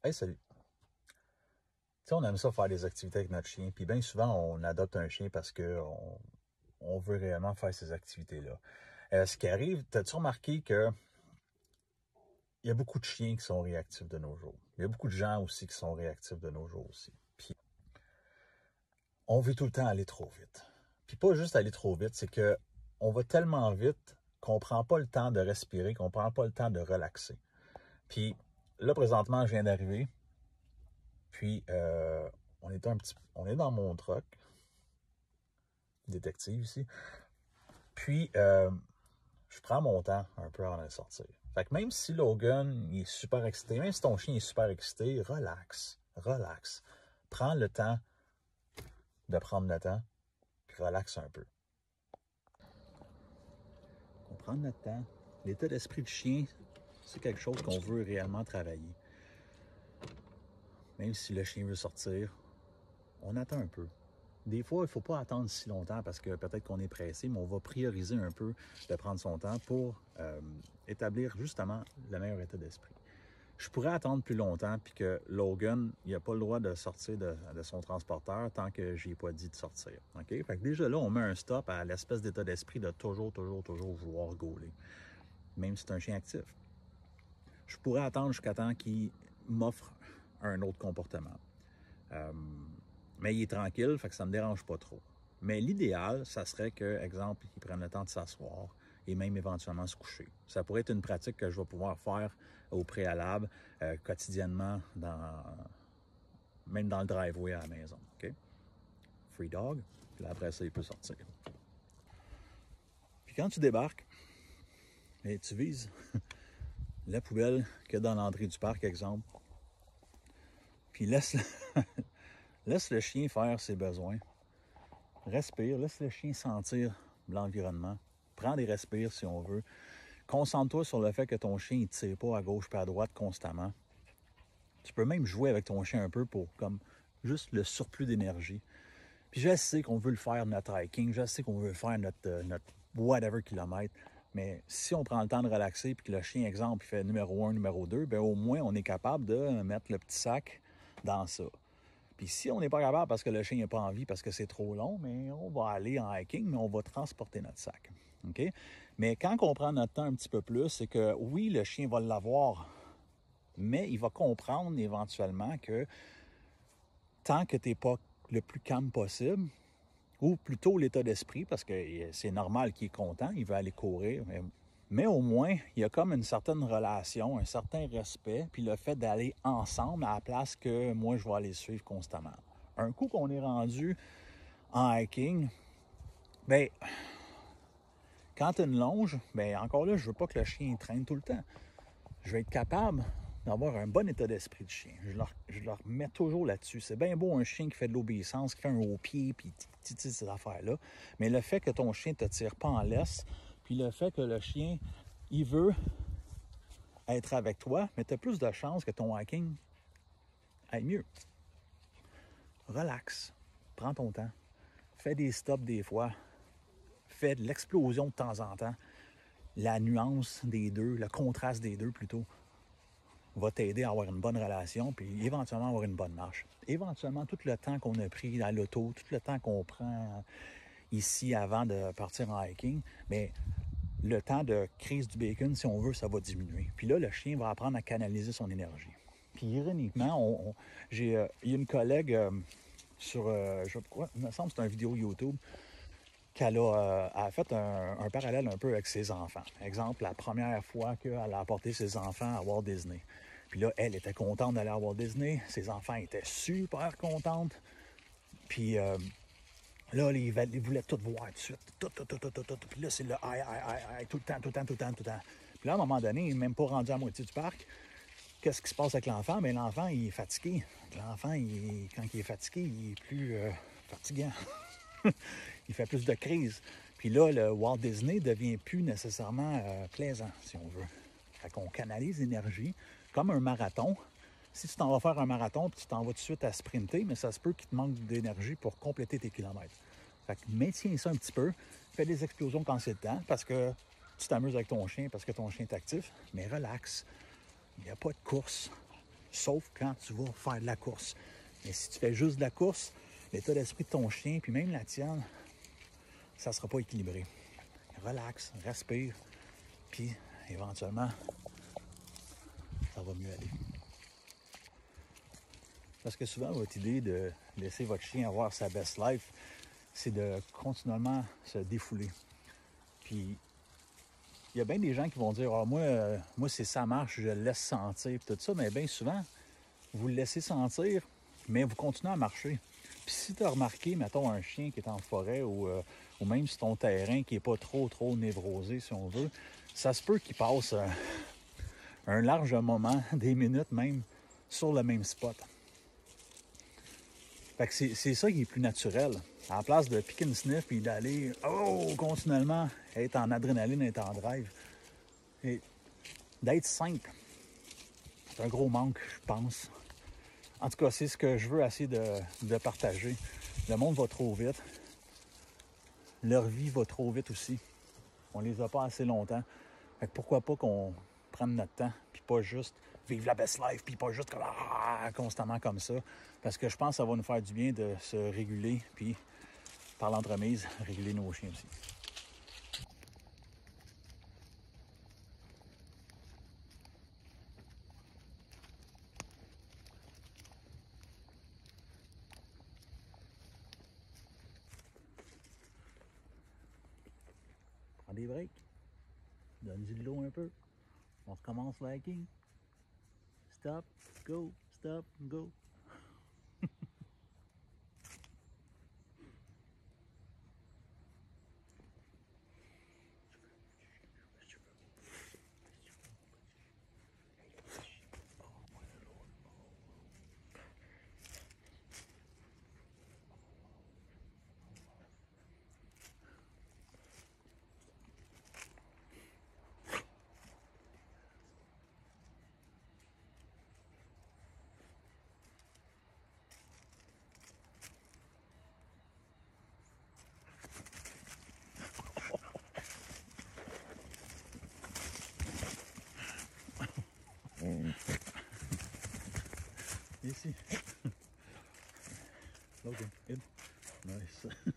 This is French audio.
Hey, salut. Tu sais, on aime ça faire des activités avec notre chien, puis bien souvent, on adopte un chien parce qu'on veut réellement faire ces activités-là. Ce qui arrive, t'as-tu remarqué qu'il y a beaucoup de chiens qui sont réactifs de nos jours? Il y a beaucoup de gens aussi qui sont réactifs de nos jours aussi. Puis, on veut tout le temps aller trop vite. Puis pas juste aller trop vite, c'est que on va tellement vite qu'on prend pas le temps de respirer, qu'on prend pas le temps de relaxer. Puis là, présentement, je viens d'arriver, puis on est dans mon truck, détective ici. Puis, je prends mon temps un peu avant de sortir. Fait que même si Logan il est super excité, même si ton chien est super excité, relax, relax. Prends le temps de prendre le temps, puis relax un peu. On prend notre temps. L'état d'esprit du chien, c'est quelque chose qu'on veut réellement travailler. Même si le chien veut sortir, on attend un peu. Des fois, il ne faut pas attendre si longtemps parce que peut-être qu'on est pressé, mais on va prioriser un peu de prendre son temps pour établir justement le meilleur état d'esprit. Je pourrais attendre plus longtemps puis que Logan, il n'a pas le droit de sortir de son transporteur tant que je n'ai pas dit de sortir. OK? Fait que déjà là, on met un stop à l'espèce d'état d'esprit de toujours vouloir gauler, même si c'est un chien actif. Je pourrais attendre jusqu'à temps qu'il m'offre un autre comportement. Mais il est tranquille, fait que ça ne me dérange pas trop. Mais l'idéal, ça serait que, exemple, il prenne le temps de s'asseoir et même éventuellement se coucher. Ça pourrait être une pratique que je vais pouvoir faire au préalable, quotidiennement, même dans le driveway à la maison. OK? Free dog, puis après ça, il peut sortir. Puis quand tu débarques, et tu vises la poubelle qu'il y a dans l'entrée du parc, exemple, puis laisse le chien faire ses besoins. Respire, laisse le chien sentir l'environnement. Prends des respires si on veut. Concentre-toi sur le fait que ton chien ne tire pas à gauche et à droite constamment. Tu peux même jouer avec ton chien un peu pour comme juste le surplus d'énergie. Puis je sais qu'on veut le faire notre hiking, je sais qu'on veut faire notre whatever kilomètre, mais si on prend le temps de relaxer puis que le chien, exemple, il fait numéro 1, numéro 2, bien au moins on est capable de mettre le petit sac dans ça. Puis si on n'est pas capable parce que le chien n'a pas envie, parce que c'est trop long, mais on va aller en hiking, mais on va transporter notre sac. OK? Mais quand on prend notre temps un petit peu plus, c'est que oui, le chien va l'avoir, mais il va comprendre éventuellement que tant que tu n'es pas le plus calme possible, ou plutôt l'état d'esprit, parce que c'est normal qu'il est content, il veut aller courir, mais au moins, il y a comme une certaine relation, un certain respect, puis le fait d'aller ensemble à la place que moi, je vais aller suivre constamment. Un coup qu'on est rendu en hiking, bien, quand tu as une longe, bien, encore là, je veux pas que le chien traîne tout le temps. Je vais être capable d'avoir un bon état d'esprit du chien. Je leur mets toujours là-dessus. C'est bien beau un chien qui fait de l'obéissance, qui fait un haut pied, puis ces affaires-là, mais le fait que ton chien ne te tire pas en laisse, puis le fait que le chien, il veut être avec toi, mais tu as plus de chances que ton hiking aille mieux. Relax. Prends ton temps. Fais des stops des fois. Fais de l'explosion de temps en temps. La nuance des deux, le contraste des deux plutôt, va t'aider à avoir une bonne relation, puis éventuellement avoir une bonne marche. Éventuellement, tout le temps qu'on a pris à l'auto, tout le temps qu'on prend ici avant de partir en hiking, mais le temps de crise du bacon, si on veut, ça va diminuer. Puis là, le chien va apprendre à canaliser son énergie. Puis ironiquement, il y a une collègue je crois, il me semble que c'est une vidéo YouTube, qu'elle a fait un parallèle un peu avec ses enfants. Exemple, la première fois qu'elle a apporté ses enfants à Walt Disney. Puis là, elle était contente d'aller à Walt Disney. Ses enfants étaient super contentes. Puis là, ils voulaient tout voir tout de suite. Tout. Puis là, c'est le aïe, tout le temps. Puis là, à un moment donné, il n'est même pas rendu à moitié du parc. Qu'est-ce qui se passe avec l'enfant? Bien, l'enfant, il est fatigué. L'enfant, quand il est fatigué, il est plus fatigant. Il fait plus de crises. Puis là, le Walt Disney devient plus nécessairement plaisant, si on veut. Fait qu'on canalise l'énergie comme un marathon. Si tu t'en vas faire un marathon puis tu t'en vas tout de suite à sprinter, mais ça se peut qu'il te manque d'énergie pour compléter tes kilomètres. Fait que maintiens ça un petit peu. Fais des explosions quand c'est le temps parce que tu t'amuses avec ton chien, parce que ton chien est actif, mais relax. Il n'y a pas de course. sauf quand tu vas faire de la course. Mais si tu fais juste de la course, l'état d'esprit de ton chien, puis même la tienne, ça ne sera pas équilibré. Relaxe, respire, puis éventuellement, ça va mieux aller. Parce que souvent, votre idée de laisser votre chien avoir sa best life, c'est de continuellement se défouler. Puis, il y a bien des gens qui vont dire « Ah, moi c'est ça marche, je le laisse sentir. » tout ça, mais bien souvent, vous le laissez sentir, mais vous continuez à marcher. Puis si tu as remarqué, mettons, un chien qui est en forêt ou même sur ton terrain qui n'est pas trop névrosé, si on veut, ça se peut qu'il passe un large moment, des minutes même, sur le même spot. Fait que c'est ça qui est plus naturel. À la place de pick and sniff et d'aller continuellement être en adrénaline, être en drive, et d'être simple. C'est un gros manque, je pense. En tout cas, c'est ce que je veux essayer de partager. Le monde va trop vite. Leur vie va trop vite aussi. On les a pas assez longtemps. Fait que pourquoi pas qu'on prenne notre temps, puis pas juste vivre la best life, puis pas juste comme, constamment comme ça. Parce que je pense que ça va nous faire du bien de se réguler, puis par l'entremise, réguler nos chiens aussi. Prends des breaks, donne du l'eau un peu, on recommence l'hiking. Stop, go, stop, go. Ici. Logan, in. Nice.